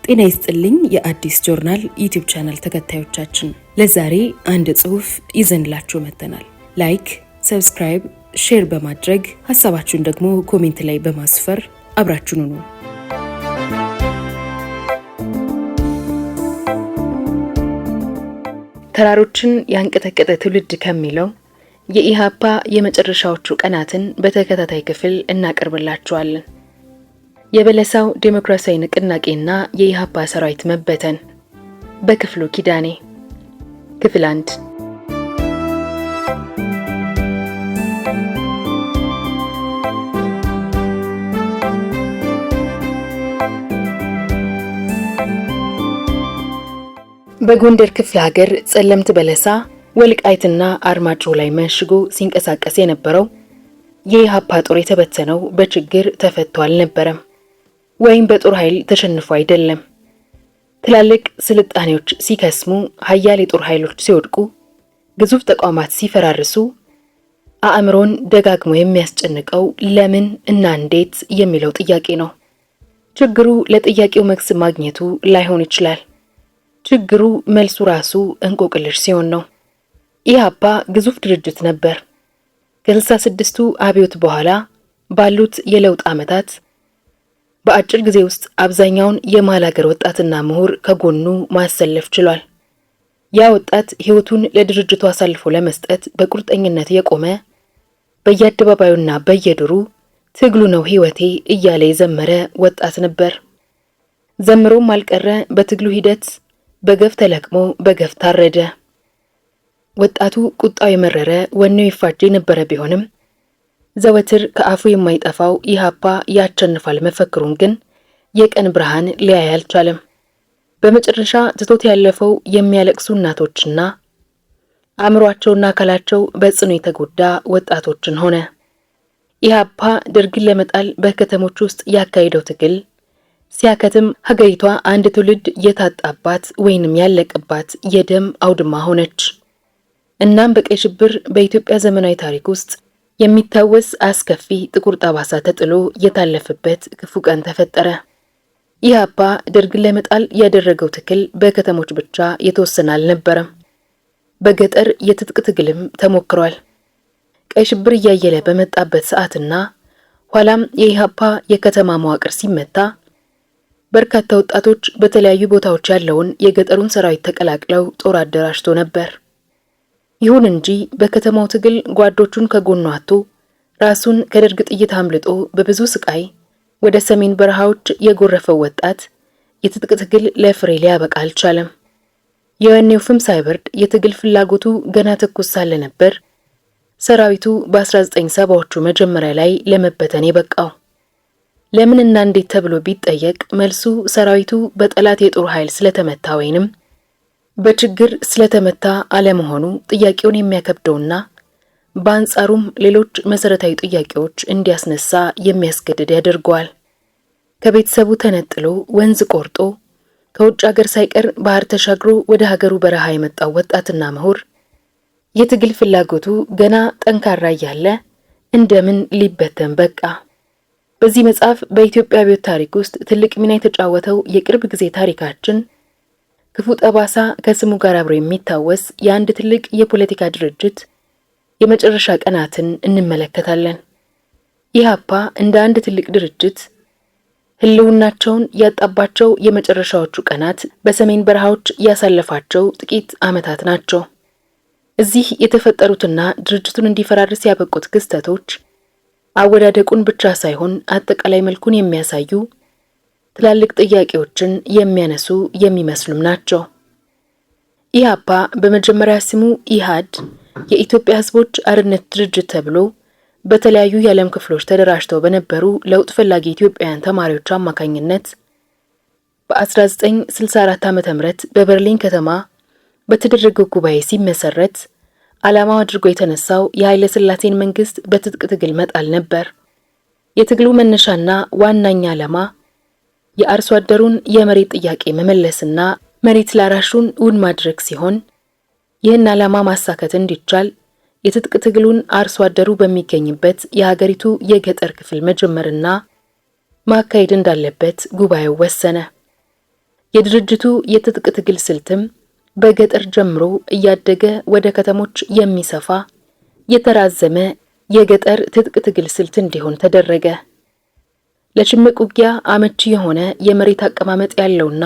ጤና ይስጥልኝ የአዲስ ጆርናል ዩቲዩብ ቻናል ተከታዮቻችን፣ ለዛሬ አንድ ጽሑፍ ይዘንላችሁ መጥተናል። ላይክ፣ ሰብስክራይብ፣ ሼር በማድረግ ሐሳባችሁን ደግሞ ኮሜንት ላይ በማስፈር አብራችሁን ሁኑ። ተራሮችን ያንቀጠቀጠ ትውልድ ከሚለው የኢሃፓ የመጨረሻዎቹ ቀናትን በተከታታይ ክፍል እናቀርብላችኋለን። የበለሳው ዴሞክራሲያዊ ንቅናቄና የኢሃፓ ሰራዊት መበተን በክፍሉ ኪዳኔ ክፍል 1። በጎንደር ክፍለ ሀገር ጸለምት በለሳ፣ ወልቃይትና አርማጭሆ ላይ መሽጎ ሲንቀሳቀስ የነበረው የኢሃፓ ጦር የተበተነው በችግር ተፈቶ አልነበረም ወይም በጦር ኃይል ተሸንፎ አይደለም። ትላልቅ ስልጣኔዎች ሲከስሙ፣ ሀያል የጦር ኃይሎች ሲወድቁ፣ ግዙፍ ተቋማት ሲፈራርሱ አእምሮን ደጋግሞ የሚያስጨንቀው ለምን እና እንዴት የሚለው ጥያቄ ነው። ችግሩ ለጥያቄው መልስ ማግኘቱ ላይሆን ይችላል። ችግሩ መልሱ ራሱ እንቆቅልሽ ሲሆን ነው። ኢሃፓ ግዙፍ ድርጅት ነበር። ከ66ቱ አብዮት በኋላ ባሉት የለውጥ ዓመታት በአጭር ጊዜ ውስጥ አብዛኛውን የመሃል ሀገር ወጣትና ምሁር ከጎኑ ማሰለፍ ችሏል። ያ ወጣት ሕይወቱን ለድርጅቱ አሳልፎ ለመስጠት በቁርጠኝነት የቆመ፣ በየአደባባዩና በየድሩ ትግሉ ነው ሕይወቴ እያለ የዘመረ ወጣት ነበር። ዘምሮም አልቀረ በትግሉ ሂደት በገፍ ተለቅሞ በገፍ ታረደ። ወጣቱ ቁጣው የመረረ፣ ወኔው ይፋጅ የነበረ ቢሆንም ዘወትር ከአፉ የማይጠፋው ኢሃፓ ያቸንፋል መፈክሩን ግን የቀን ብርሃን ሊያይ አልቻለም። በመጨረሻ ትቶት ያለፈው የሚያለቅሱ እናቶችና አእምሯቸውና አካላቸው በጽኑ የተጎዳ ወጣቶችን ሆነ። ኢሃፓ ደርግን ለመጣል በከተሞች ውስጥ ያካሄደው ትግል ሲያከትም ሀገሪቷ አንድ ትውልድ የታጣባት ወይንም ያለቀባት የደም አውድማ ሆነች። እናም በቀይ ሽብር በኢትዮጵያ ዘመናዊ ታሪክ ውስጥ የሚታወስ አስከፊ ጥቁር ጠባሳ ተጥሎ የታለፈበት ክፉ ቀን ተፈጠረ። ኢሃፓ ደርግን ለመጣል ያደረገው ትግል በከተሞች ብቻ የተወሰነ አልነበረም። በገጠር የትጥቅ ትግልም ተሞክሯል። ቀይ ሽብር እያየለ በመጣበት ሰዓትና ኋላም የኢሃፓ የከተማ መዋቅር ሲመታ በርካታ ወጣቶች በተለያዩ ቦታዎች ያለውን የገጠሩን ሰራዊት ተቀላቅለው ጦር አደራጅቶ ነበር። ይሁን እንጂ በከተማው ትግል ጓዶቹን ከጎኑ አጥቶ ራሱን ከደርግ ጥይት አምልጦ በብዙ ስቃይ ወደ ሰሜን በረሃዎች የጎረፈው ወጣት የትጥቅ ትግል ለፍሬ ሊያበቃ አልቻለም። የወኔው ፍም ሳይበርድ የትግል ፍላጎቱ ገና ትኩስ ሳለ ነበር ሰራዊቱ በ1970ዎቹ መጀመሪያ ላይ ለመበተን የበቃው። ለምንና እንዴት ተብሎ ቢጠየቅ መልሱ ሰራዊቱ በጠላት የጦር ኃይል ስለተመታ ወይንም በችግር ስለተመታ አለመሆኑ ጥያቄውን የሚያከብደውና በአንጻሩም ሌሎች መሰረታዊ ጥያቄዎች እንዲያስነሳ የሚያስገድድ ያደርገዋል። ከቤተሰቡ ተነጥሎ ወንዝ ቆርጦ ከውጭ ሀገር ሳይቀር ባህር ተሻግሮ ወደ ሀገሩ በረሃ የመጣው ወጣትና ምሁር የትግል ፍላጎቱ ገና ጠንካራ እያለ እንደምን ሊበተን በቃ? በዚህ መጽሐፍ በኢትዮጵያ አብዮት ታሪክ ውስጥ ትልቅ ሚና የተጫወተው የቅርብ ጊዜ ታሪካችን ክፉ ጠባሳ ከስሙ ጋር አብሮ የሚታወስ የአንድ ትልቅ የፖለቲካ ድርጅት የመጨረሻ ቀናትን እንመለከታለን። ኢሃፓ እንደ አንድ ትልቅ ድርጅት ህልውናቸውን ያጣባቸው የመጨረሻዎቹ ቀናት በሰሜን በረሃዎች ያሳለፋቸው ጥቂት ዓመታት ናቸው። እዚህ የተፈጠሩትና ድርጅቱን እንዲፈራርስ ያበቁት ክስተቶች አወዳደቁን ብቻ ሳይሆን አጠቃላይ መልኩን የሚያሳዩ ትላልቅ ጥያቄዎችን የሚያነሱ የሚመስሉም ናቸው። ኢሃፓ በመጀመሪያ ስሙ ኢሃድ የኢትዮጵያ ሕዝቦች አርነት ድርጅት ተብሎ በተለያዩ የዓለም ክፍሎች ተደራጅተው በነበሩ ለውጥ ፈላጊ ኢትዮጵያውያን ተማሪዎች አማካኝነት በ1964 ዓ.ም በበርሊን ከተማ በተደረገው ጉባኤ ሲመሰረት ዓላማው አድርጎ የተነሳው የኃይለ ሥላሴን መንግስት በትጥቅ ትግል መጣል ነበር። የትግሉ መነሻና ዋናኛ ዓላማ የአርሶ አደሩን የመሬት ጥያቄ መመለስና መሬት ላራሹን እውን ማድረግ ሲሆን ይህን ዓላማ ማሳካት እንዲቻል የትጥቅ ትግሉን አርሶ አደሩ በሚገኝበት የሀገሪቱ የገጠር ክፍል መጀመርና ማካሄድ እንዳለበት ጉባኤው ወሰነ። የድርጅቱ የትጥቅ ትግል ስልትም በገጠር ጀምሮ እያደገ ወደ ከተሞች የሚሰፋ የተራዘመ የገጠር ትጥቅ ትግል ስልት እንዲሆን ተደረገ። ለሽምቅ ውጊያ አመቺ የሆነ የመሬት አቀማመጥ ያለውና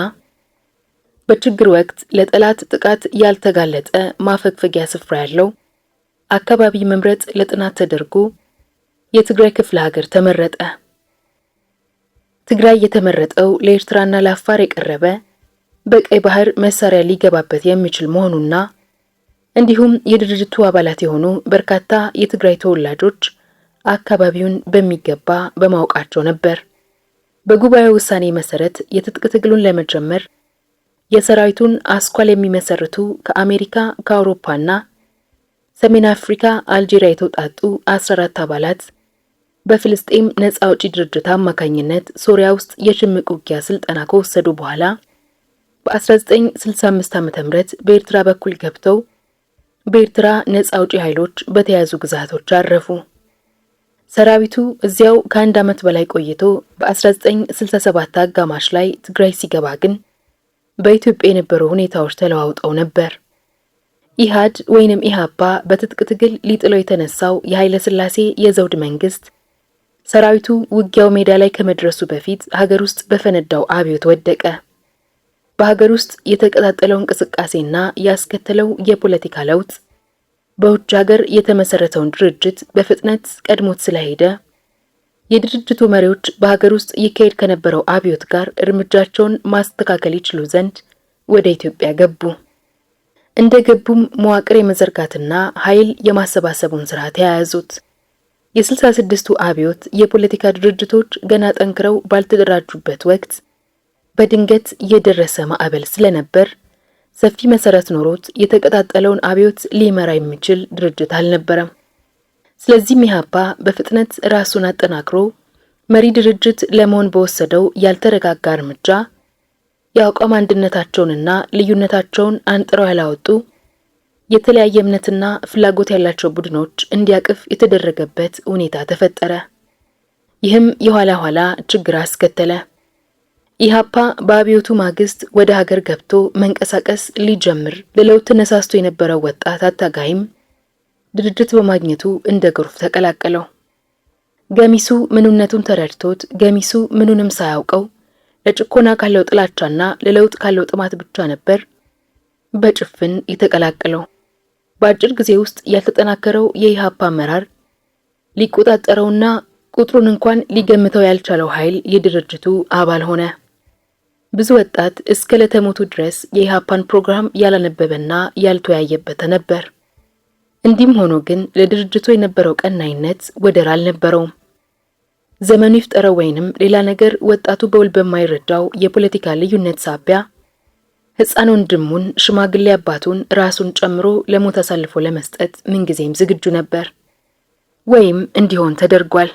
በችግር ወቅት ለጠላት ጥቃት ያልተጋለጠ ማፈግፈጊያ ስፍራ ያለው አካባቢ መምረጥ ለጥናት ተደርጎ የትግራይ ክፍለ ሀገር ተመረጠ። ትግራይ የተመረጠው ለኤርትራና ለአፋር የቀረበ በቀይ ባህር መሳሪያ ሊገባበት የሚችል መሆኑና እንዲሁም የድርጅቱ አባላት የሆኑ በርካታ የትግራይ ተወላጆች አካባቢውን በሚገባ በማወቃቸው ነበር። በጉባኤው ውሳኔ መሰረት የትጥቅ ትግሉን ለመጀመር የሰራዊቱን አስኳል የሚመሰርቱ ከአሜሪካ፣ ከአውሮፓና ሰሜን አፍሪካ፣ አልጄሪያ የተውጣጡ 14 አባላት በፍልስጤም ነፃ አውጪ ድርጅት አማካኝነት ሶሪያ ውስጥ የሽምቅ ውጊያ ስልጠና ከወሰዱ በኋላ በ1965 ዓ.ም በኤርትራ በኩል ገብተው በኤርትራ ነፃ አውጪ ኃይሎች በተያዙ ግዛቶች አረፉ። ሰራዊቱ እዚያው ከአንድ ዓመት በላይ ቆይቶ በ1967 አጋማሽ ላይ ትግራይ ሲገባ ግን በኢትዮጵያ የነበሩ ሁኔታዎች ተለዋውጠው ነበር። ኢሃድ ወይንም ኢሃፓ በትጥቅ ትግል ሊጥለው የተነሳው የኃይለ ሥላሴ የዘውድ መንግስት ሰራዊቱ ውጊያው ሜዳ ላይ ከመድረሱ በፊት ሀገር ውስጥ በፈነዳው አብዮት ወደቀ። በሀገር ውስጥ የተቀጣጠለው እንቅስቃሴና ያስከተለው የፖለቲካ ለውጥ በውጭ ሀገር የተመሰረተውን ድርጅት በፍጥነት ቀድሞት ስለሄደ የድርጅቱ መሪዎች በሀገር ውስጥ ይካሄድ ከነበረው አብዮት ጋር እርምጃቸውን ማስተካከል ይችሉ ዘንድ ወደ ኢትዮጵያ ገቡ። እንደ ገቡም መዋቅር የመዘርጋትና ኃይል የማሰባሰቡን ስራ ተያያዙት። የ66ቱ አብዮት የፖለቲካ ድርጅቶች ገና ጠንክረው ባልተደራጁበት ወቅት በድንገት የደረሰ ማዕበል ስለነበር ሰፊ መሰረት ኖሮት የተቀጣጠለውን አብዮት ሊመራ የሚችል ድርጅት አልነበረም። ስለዚህ ኢሃፓ በፍጥነት ራሱን አጠናክሮ መሪ ድርጅት ለመሆን በወሰደው ያልተረጋጋ እርምጃ የአቋም አንድነታቸውንና ልዩነታቸውን አንጥረው ያላወጡ የተለያየ እምነትና ፍላጎት ያላቸው ቡድኖች እንዲያቅፍ የተደረገበት ሁኔታ ተፈጠረ። ይህም የኋላ ኋላ ችግር አስከተለ። ኢሃፓ በአብዮቱ ማግስት ወደ ሀገር ገብቶ መንቀሳቀስ ሊጀምር ለለውጥ ተነሳስቶ የነበረው ወጣት አታጋይም ድርጅት በማግኘቱ እንደ ጎርፍ ተቀላቀለው። ገሚሱ ምንነቱን ተረድቶት፣ ገሚሱ ምኑንም ሳያውቀው ለጭቆና ካለው ጥላቻና ለለውጥ ካለው ጥማት ብቻ ነበር በጭፍን የተቀላቀለው። በአጭር ጊዜ ውስጥ ያልተጠናከረው የኢሃፓ አመራር ሊቆጣጠረውና ቁጥሩን እንኳን ሊገምተው ያልቻለው ኃይል የድርጅቱ አባል ሆነ። ብዙ ወጣት እስከ ለተሞቱ ድረስ የኢሃፓን ፕሮግራም ያላነበበና ያልተወያየበት ነበር። እንዲህም ሆኖ ግን ለድርጅቱ የነበረው ቀናይነት ወደር አልነበረውም። ዘመኑ ይፍጠረው ወይንም ሌላ ነገር ወጣቱ በውል በማይረዳው የፖለቲካ ልዩነት ሳቢያ ሕፃን ወንድሙን፣ ሽማግሌ አባቱን ራሱን ጨምሮ ለሞት አሳልፎ ለመስጠት ምንጊዜም ዝግጁ ነበር፣ ወይም እንዲሆን ተደርጓል።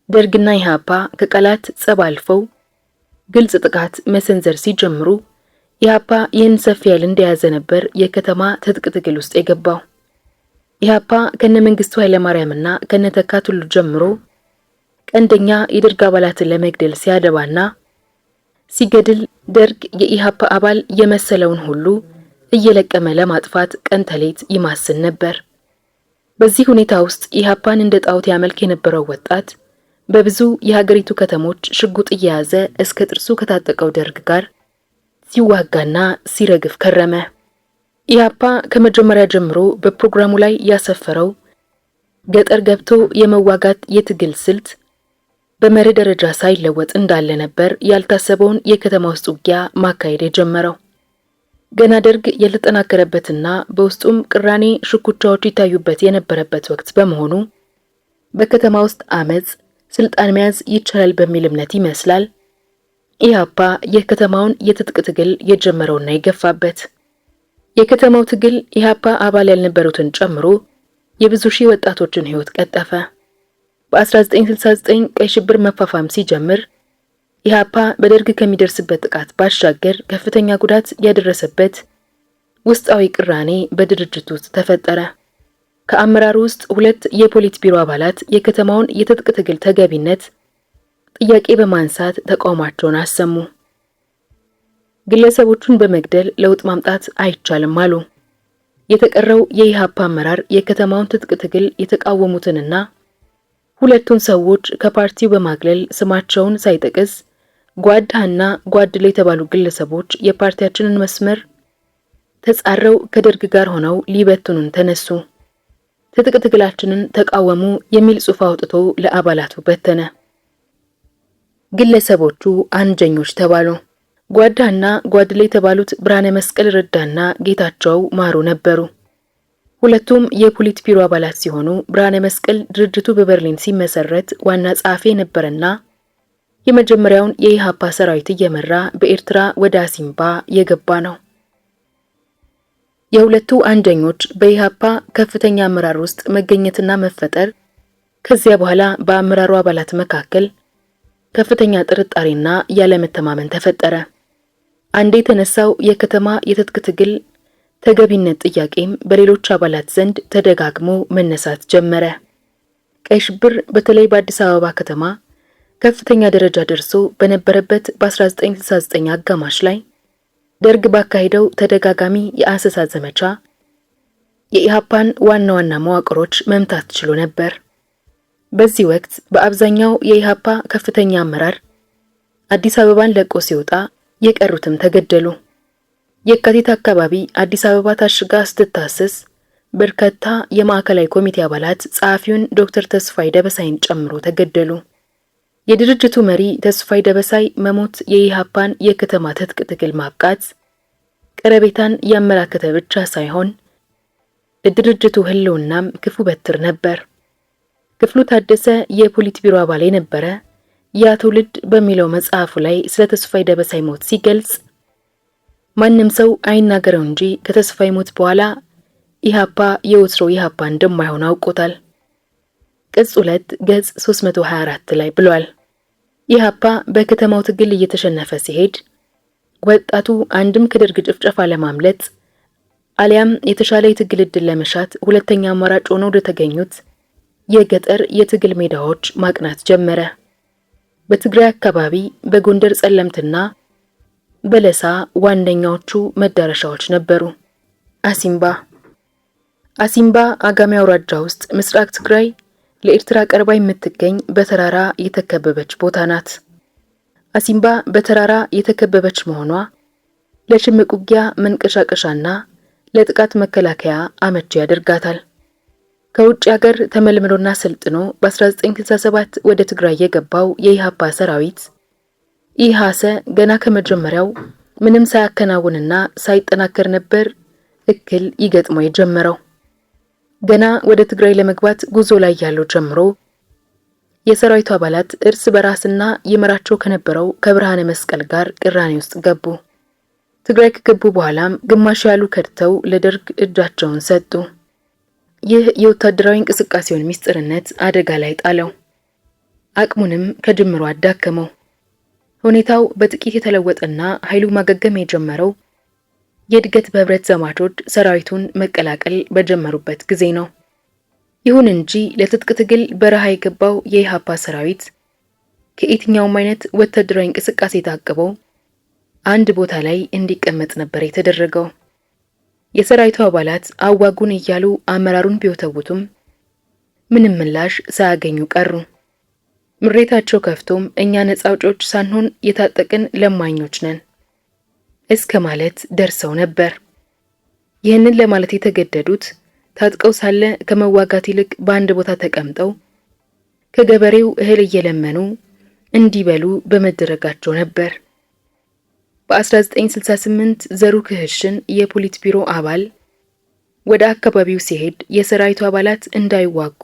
ደርግና ኢሃፓ ከቃላት ጸብ አልፈው ግልጽ ጥቃት መሰንዘር ሲጀምሩ ኢሃፓ ይህን ሰፊ ኃይል እንደያዘ ነበር የከተማ ትጥቅ ትግል ውስጥ የገባው። ኢሃፓ ከነመንግስቱ ኃይለማርያምና ከነተካ ቱሉ ጀምሮ ቀንደኛ የደርግ አባላትን ለመግደል ሲያደባና ሲገድል ደርግ የኢሃፓ አባል የመሰለውን ሁሉ እየለቀመ ለማጥፋት ቀን ተሌት ይማስን ነበር። በዚህ ሁኔታ ውስጥ ኢሃፓን እንደ ጣዖት ያመልክ የነበረው ወጣት በብዙ የሀገሪቱ ከተሞች ሽጉጥ እየያዘ እስከ ጥርሱ ከታጠቀው ደርግ ጋር ሲዋጋና ሲረግፍ ከረመ። ኢሃፓ ከመጀመሪያ ጀምሮ በፕሮግራሙ ላይ ያሰፈረው ገጠር ገብቶ የመዋጋት የትግል ስልት በመርህ ደረጃ ሳይለወጥ እንዳለ ነበር ያልታሰበውን የከተማ ውስጥ ውጊያ ማካሄድ የጀመረው። ገና ደርግ ያልተጠናከረበትና በውስጡም ቅራኔ ሽኩቻዎች ይታዩበት የነበረበት ወቅት በመሆኑ በከተማ ውስጥ አመጽ ስልጣን መያዝ ይቻላል በሚል እምነት ይመስላል ኢሃፓ የከተማውን የትጥቅ ትግል የጀመረውና የገፋበት። የከተማው ትግል ኢሃፓ አባል ያልነበሩትን ጨምሮ የብዙ ሺህ ወጣቶችን ሕይወት ቀጠፈ። በ1969 ቀይ ሽብር መፋፋም ሲጀምር ኢሃፓ በደርግ ከሚደርስበት ጥቃት ባሻገር ከፍተኛ ጉዳት ያደረሰበት ውስጣዊ ቅራኔ በድርጅቱ ውስጥ ተፈጠረ። ከአመራሩ ውስጥ 2 የፖሊት ቢሮ አባላት የከተማውን የትጥቅ ትግል ተገቢነት ጥያቄ በማንሳት ተቃውሟቸውን አሰሙ። ግለሰቦቹን በመግደል ለውጥ ማምጣት አይቻልም አሉ። የተቀረው የኢሃፓ አመራር የከተማውን ትጥቅ ትግል የተቃወሙትንና 2ቱን ሰዎች ከፓርቲው በማግለል ስማቸውን ሳይጠቅስ ጓዳና ጓድላ የተባሉ ግለሰቦች የፓርቲያችንን መስመር ተጻረው ከደርግ ጋር ሆነው ሊበትኑን ተነሱ፣ ትጥቅ ትግላችንን ተቃወሙ የሚል ጽሑፍ አውጥቶ ለአባላቱ በተነ። ግለሰቦቹ አንጀኞች ተባሉ። ጓዳና ጓድላ የተባሉት ብርሃነ መስቀል ረዳና ጌታቸው ማሩ ነበሩ። 2ቱም የፖሊት ቢሮ አባላት ሲሆኑ ብርሃነ መስቀል ድርጅቱ በበርሊን ሲመሰረት ዋና ጸሐፊ ነበርና የመጀመሪያውን የኢሃፓ ሰራዊት እየመራ በኤርትራ ወደ አሲምባ የገባ ነው። የ2ቱ አንጀኞች በኢሃፓ ከፍተኛ አመራር ውስጥ መገኘትና መፈጠር ከዚያ በኋላ በአመራሩ አባላት መካከል ከፍተኛ ጥርጣሬና ያለመተማመን ተፈጠረ። አንዴ የተነሳው የከተማ የትጥቅ ትግል ተገቢነት ጥያቄም በሌሎች አባላት ዘንድ ተደጋግሞ መነሳት ጀመረ። ቀይ ሽብር በተለይ በአዲስ አበባ ከተማ ከፍተኛ ደረጃ ደርሶ በነበረበት በ1969 አጋማሽ ላይ ደርግ ባካሄደው ተደጋጋሚ የአሰሳ ዘመቻ የኢሃፓን ዋና ዋና መዋቅሮች መምታት ችሎ ነበር። በዚህ ወቅት በአብዛኛው የኢሃፓ ከፍተኛ አመራር አዲስ አበባን ለቆ ሲወጣ የቀሩትም ተገደሉ። የካቲት አካባቢ አዲስ አበባ ታሽጋ ስትታሰስ በርካታ የማዕከላዊ ኮሚቴ አባላት ጸሐፊውን ዶክተር ተስፋይ ደበሳይን ጨምሮ ተገደሉ። የድርጅቱ መሪ ተስፋይ ደበሳይ መሞት የኢሃፓን የከተማ ትጥቅ ትግል ማብቃት ቀረቤታን ያመላከተ ብቻ ሳይሆን ለድርጅቱ ህልውናም ክፉ በትር ነበር። ክፍሉ ታደሰ የፖሊት ቢሮ አባል የነበረ ያ ትውልድ በሚለው መጽሐፉ ላይ ስለ ተስፋይ ደበሳይ ሞት ሲገልጽ ማንም ሰው አይናገረው እንጂ ከተስፋይ ሞት በኋላ ኢሃፓ የወትሮ ኢሃፓ እንደማይሆን አውቆታል። ቅጽ 2 ገጽ 324 ላይ ብሏል። ኢሃፓ በከተማው ትግል እየተሸነፈ ሲሄድ ወጣቱ አንድም ከደርግ ጭፍጨፋ ለማምለጥ አሊያም የተሻለ የትግል ዕድል ለመሻት ሁለተኛ አማራጭ ሆኖ ወደ ተገኙት የገጠር የትግል ሜዳዎች ማቅናት ጀመረ። በትግራይ አካባቢ በጎንደር ጸለምትና በለሳ ዋነኛዎቹ መዳረሻዎች ነበሩ። አሲምባ አጋሜ አውራጃ ውስጥ ምስራቅ ትግራይ ለኤርትራ ቀርባ የምትገኝ በተራራ የተከበበች ቦታ ናት። አሲምባ በተራራ የተከበበች መሆኗ ለሽምቅ ውጊያ መንቀሳቀሻና ለጥቃት መከላከያ አመቺ ያደርጋታል። ከውጭ ሀገር ተመልምሎና ሰልጥኖ በ1967 ወደ ትግራይ የገባው የኢሃፓ ሰራዊት ኢሃሰ ገና ከመጀመሪያው ምንም ሳያከናውንና ሳይጠናከር ነበር እክል ይገጥመው የጀመረው። ገና ወደ ትግራይ ለመግባት ጉዞ ላይ ያለው ጀምሮ የሰራዊቱ አባላት እርስ በራስና ይመራቸው ከነበረው ከብርሃነ መስቀል ጋር ቅራኔ ውስጥ ገቡ። ትግራይ ከገቡ በኋላም ግማሽ ያሉ ከድተው ለደርግ እጃቸውን ሰጡ። ይህ የወታደራዊ እንቅስቃሴውን ምስጢርነት አደጋ ላይ ጣለው። አቅሙንም ከጅምሩ አዳከመው። ሁኔታው በጥቂት የተለወጠና ኃይሉ ማገገም የጀመረው የእድገት በህብረት ዘማቾች ሰራዊቱን መቀላቀል በጀመሩበት ጊዜ ነው። ይሁን እንጂ ለትጥቅ ትግል በረሃ የገባው የኢሃፓ ሰራዊት ከየትኛውም አይነት ወታደራዊ እንቅስቃሴ ታቅበው አንድ ቦታ ላይ እንዲቀመጥ ነበር የተደረገው። የሰራዊቱ አባላት አዋጉን እያሉ አመራሩን ቢወተውቱም ምንም ምላሽ ሳያገኙ ቀሩ። ምሬታቸው ከፍቶም እኛ ነፃ አውጪዎች ሳንሆን የታጠቅን ለማኞች ነን እስከ ማለት ደርሰው ነበር። ይህንን ለማለት የተገደዱት ታጥቀው ሳለ ከመዋጋት ይልቅ በአንድ ቦታ ተቀምጠው ከገበሬው እህል እየለመኑ እንዲበሉ በመደረጋቸው ነበር። በ1968 ዘሩ ክህሽን የፖሊት ቢሮ አባል ወደ አካባቢው ሲሄድ የሰራዊቱ አባላት እንዳይዋጉ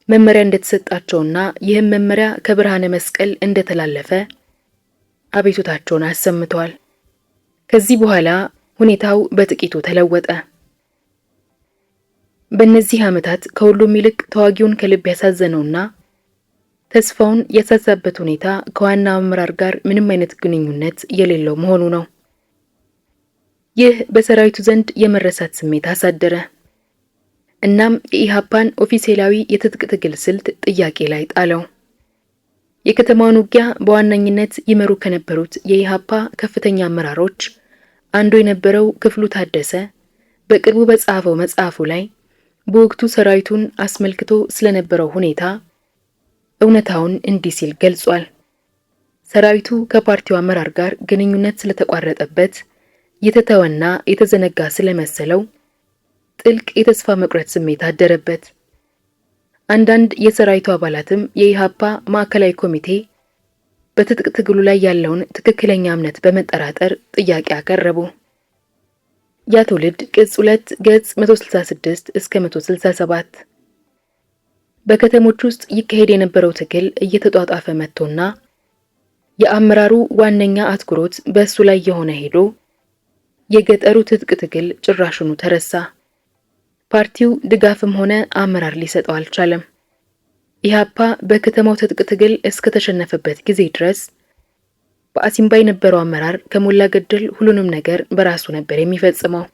መመሪያ እንደተሰጣቸውና ይህም መመሪያ ከብርሃነ መስቀል እንደተላለፈ አቤቱታቸውን አሰምተዋል። ከዚህ በኋላ ሁኔታው በጥቂቱ ተለወጠ። በእነዚህ ዓመታት ከሁሉም ይልቅ ተዋጊውን ከልብ ያሳዘነውና ተስፋውን ያሳሳበት ሁኔታ ከዋና አመራር ጋር ምንም አይነት ግንኙነት የሌለው መሆኑ ነው። ይህ በሰራዊቱ ዘንድ የመረሳት ስሜት አሳደረ። እናም የኢሃፓን ኦፊሴላዊ የትጥቅ ትግል ስልት ጥያቄ ላይ ጣለው። የከተማውን ውጊያ በዋነኝነት ይመሩ ከነበሩት የኢሃፓ ከፍተኛ አመራሮች አንዱ የነበረው ክፍሉ ታደሰ በቅርቡ በጻፈው መጽሐፉ ላይ በወቅቱ ሰራዊቱን አስመልክቶ ስለነበረው ሁኔታ እውነታውን እንዲህ ሲል ገልጿል። ሰራዊቱ ከፓርቲው አመራር ጋር ግንኙነት ስለተቋረጠበት የተተወና የተዘነጋ ስለመሰለው ጥልቅ የተስፋ መቁረጥ ስሜት አደረበት። አንዳንድ የሰራዊቱ አባላትም የኢሃፓ ማዕከላዊ ኮሚቴ በትጥቅ ትግሉ ላይ ያለውን ትክክለኛ እምነት በመጠራጠር ጥያቄ አቀረቡ። ያ ትውልድ ቅጽ 2 ገጽ 166 እስከ 167። በከተሞች ውስጥ ይካሄድ የነበረው ትግል እየተጧጧፈ መጥቶና የአመራሩ ዋነኛ አትኩሮት በእሱ ላይ የሆነ ሄዶ የገጠሩ ትጥቅ ትግል ጭራሹኑ ተረሳ። ፓርቲው ድጋፍም ሆነ አመራር ሊሰጠው አልቻለም። ኢሃፓ በከተማው ትጥቅ ትግል እስከ ተሸነፈበት ጊዜ ድረስ በአሲምባ የነበረው አመራር ከሞላ ገደል ሁሉንም ነገር በራሱ ነበር የሚፈጽመው።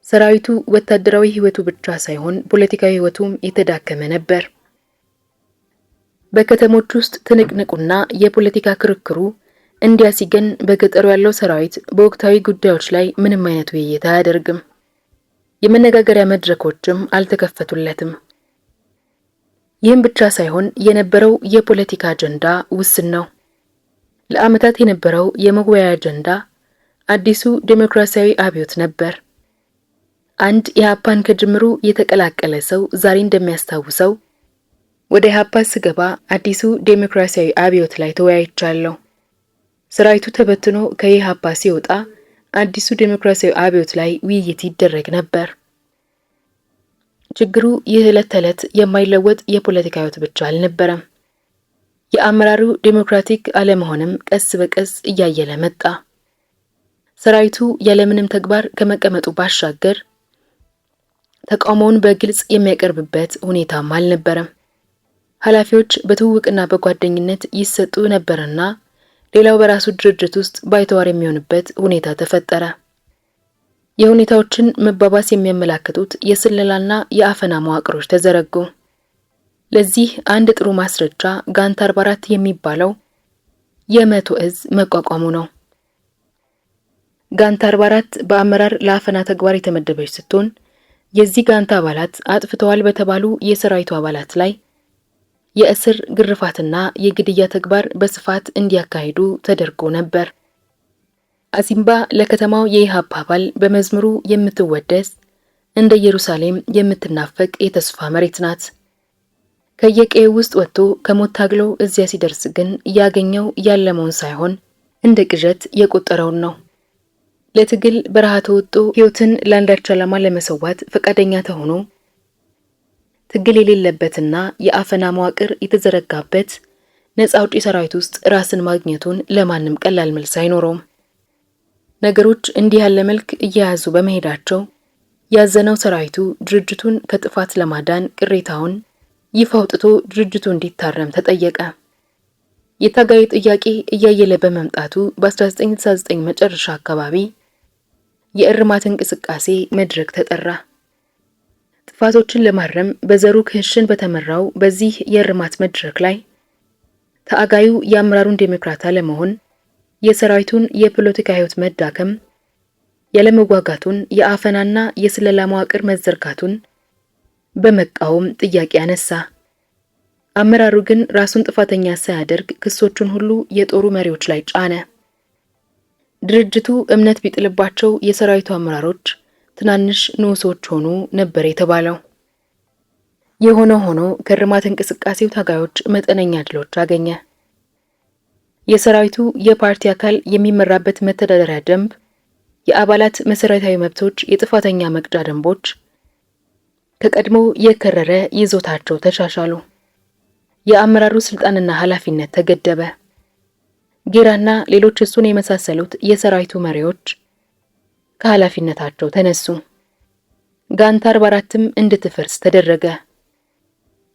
ሰራዊቱ ወታደራዊ ህይወቱ ብቻ ሳይሆን ፖለቲካዊ ህይወቱም የተዳከመ ነበር። በከተሞች ውስጥ ትንቅንቁና የፖለቲካ ክርክሩ እንዲያሲገን በገጠሩ ያለው ሰራዊት በወቅታዊ ጉዳዮች ላይ ምንም አይነት ውይይት አያደርግም። የመነጋገሪያ መድረኮችም አልተከፈቱለትም። ይህም ብቻ ሳይሆን የነበረው የፖለቲካ አጀንዳ ውስን ነው። ለዓመታት የነበረው የመወያያ አጀንዳ አዲሱ ዴሞክራሲያዊ አብዮት ነበር። አንድ ኢሃፓን ከጅምሩ የተቀላቀለ ሰው ዛሬ እንደሚያስታውሰው ወደ ኢሃፓ ስገባ አዲሱ ዴሞክራሲያዊ አብዮት ላይ ተወያይቻለሁ። ሰራዊቱ ተበትኖ ከኢሃፓ ሲወጣ አዲሱ ዴሞክራሲያዊ አብዮት ላይ ውይይት ይደረግ ነበር። ችግሩ ይህ ዕለት ተዕለት የማይለወጥ የፖለቲካ ህይወት ብቻ አልነበረም። የአመራሩ ዴሞክራቲክ አለመሆንም ቀስ በቀስ እያየለ መጣ። ሰራዊቱ ያለምንም ተግባር ከመቀመጡ ባሻገር ተቃውሞውን በግልጽ የሚያቀርብበት ሁኔታም አልነበረም። ኃላፊዎች በትውውቅና በጓደኝነት ይሰጡ ነበርና ሌላው በራሱ ድርጅት ውስጥ ባይተዋር የሚሆንበት ሁኔታ ተፈጠረ። የሁኔታዎችን መባባስ የሚያመላክቱት የስለላና የአፈና መዋቅሮች ተዘረጉ። ለዚህ አንድ ጥሩ ማስረጃ ጋንታ 44 የሚባለው የመቶ እዝ መቋቋሙ ነው። ጋንታ 44 በአመራር ለአፈና ተግባር የተመደበች ስትሆን የዚህ ጋንታ አባላት አጥፍተዋል በተባሉ የሰራዊቱ አባላት ላይ የእስር ግርፋትና የግድያ ተግባር በስፋት እንዲያካሂዱ ተደርጎ ነበር። አሲምባ ለከተማው የኢሃፓ አባል በመዝሙሩ የምትወደስ እንደ ኢየሩሳሌም የምትናፈቅ የተስፋ መሬት ናት። ከየቀዬው ውስጥ ወጥቶ ከሞት ታግሎ እዚያ ሲደርስ ግን ያገኘው ያለመውን ሳይሆን እንደ ቅዠት የቆጠረውን ነው። ለትግል በረሃ ተወጥቶ ሕይወትን ለአንዳች ዓላማ ለመሰዋት ፈቃደኛ ተሆኖ ትግል የሌለበትና የአፈና መዋቅር የተዘረጋበት ነፃ አውጪ ሰራዊት ውስጥ ራስን ማግኘቱን ለማንም ቀላል መልስ አይኖረውም። ነገሮች እንዲህ ያለ መልክ እየያዙ በመሄዳቸው ያዘነው ሰራዊቱ ድርጅቱን ከጥፋት ለማዳን ቅሬታውን ይፋ አውጥቶ ድርጅቱ እንዲታረም ተጠየቀ። የታጋዩ ጥያቄ እያየለ በመምጣቱ በ1999 መጨረሻ አካባቢ የእርማት እንቅስቃሴ መድረክ ተጠራ። ጥፋቶችን ለማረም በዘሩ ክህሽን በተመራው በዚህ የእርማት መድረክ ላይ ታጋዩ የአመራሩን ዴሞክራት አለመሆን፣ የሰራዊቱን የፖለቲካ ህይወት መዳከም፣ ያለመጓጋቱን የአፈናና የስለላ መዋቅር መዘርጋቱን በመቃወም ጥያቄ ያነሳ። አመራሩ ግን ራሱን ጥፋተኛ ሳያደርግ ክሶቹን ሁሉ የጦሩ መሪዎች ላይ ጫነ። ድርጅቱ እምነት ቢጥልባቸው የሰራዊቱ አመራሮች ትናንሽ ንዑሶች ሆኑ ነበር የተባለው። የሆነ ሆኖ ከእርማት እንቅስቃሴው ታጋዮች መጠነኛ ድሎች አገኘ። የሰራዊቱ የፓርቲ አካል የሚመራበት መተዳደሪያ ደንብ፣ የአባላት መሰረታዊ መብቶች፣ የጥፋተኛ መቅጫ ደንቦች ከቀድሞ የከረረ ይዞታቸው ተሻሻሉ። የአመራሩ ስልጣንና ኃላፊነት ተገደበ። ጌራና ሌሎች እሱን የመሳሰሉት የሰራዊቱ መሪዎች ከኃላፊነታቸው ተነሱ። ጋንታ 44ም እንድትፈርስ ተደረገ።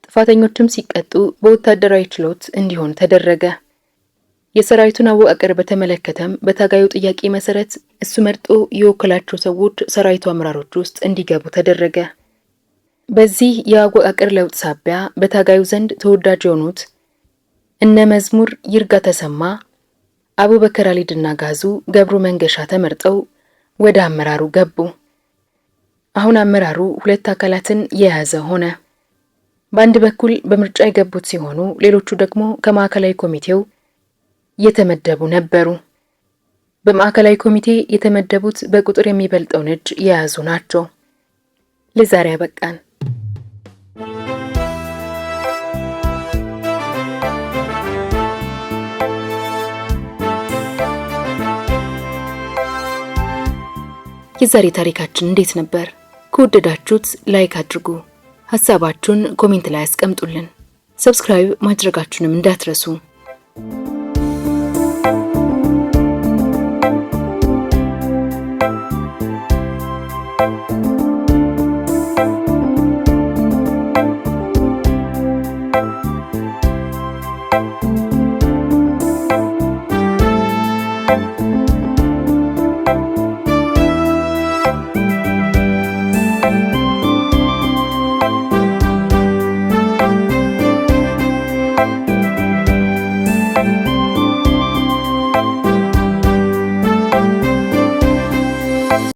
ጥፋተኞችም ሲቀጡ በወታደራዊ ችሎት እንዲሆን ተደረገ። የሰራዊቱን አወቃቀር በተመለከተም በታጋዩ ጥያቄ መሰረት እሱ መርጦ የወከላቸው ሰዎች ሰራዊቱ አመራሮች ውስጥ እንዲገቡ ተደረገ። በዚህ የአወቃቀር ለውጥ ሳቢያ በታጋዩ ዘንድ ተወዳጅ የሆኑት እነ መዝሙር ይርጋ ተሰማ፣ አቡበከር አሊድና ጋዙ ገብሩ መንገሻ ተመርጠው ወደ አመራሩ ገቡ። አሁን አመራሩ ሁለት አካላትን የያዘ ሆነ። በአንድ በኩል በምርጫ የገቡት ሲሆኑ ሌሎቹ ደግሞ ከማዕከላዊ ኮሚቴው የተመደቡ ነበሩ። በማዕከላዊ ኮሚቴ የተመደቡት በቁጥር የሚበልጠውን እጅ የያዙ ናቸው። ለዛሬ አበቃን። የዛሬ ታሪካችን እንዴት ነበር? ከወደዳችሁት ላይክ አድርጉ። ሐሳባችሁን ኮሜንት ላይ አስቀምጡልን። ሰብስክራይብ ማድረጋችሁንም እንዳትረሱ።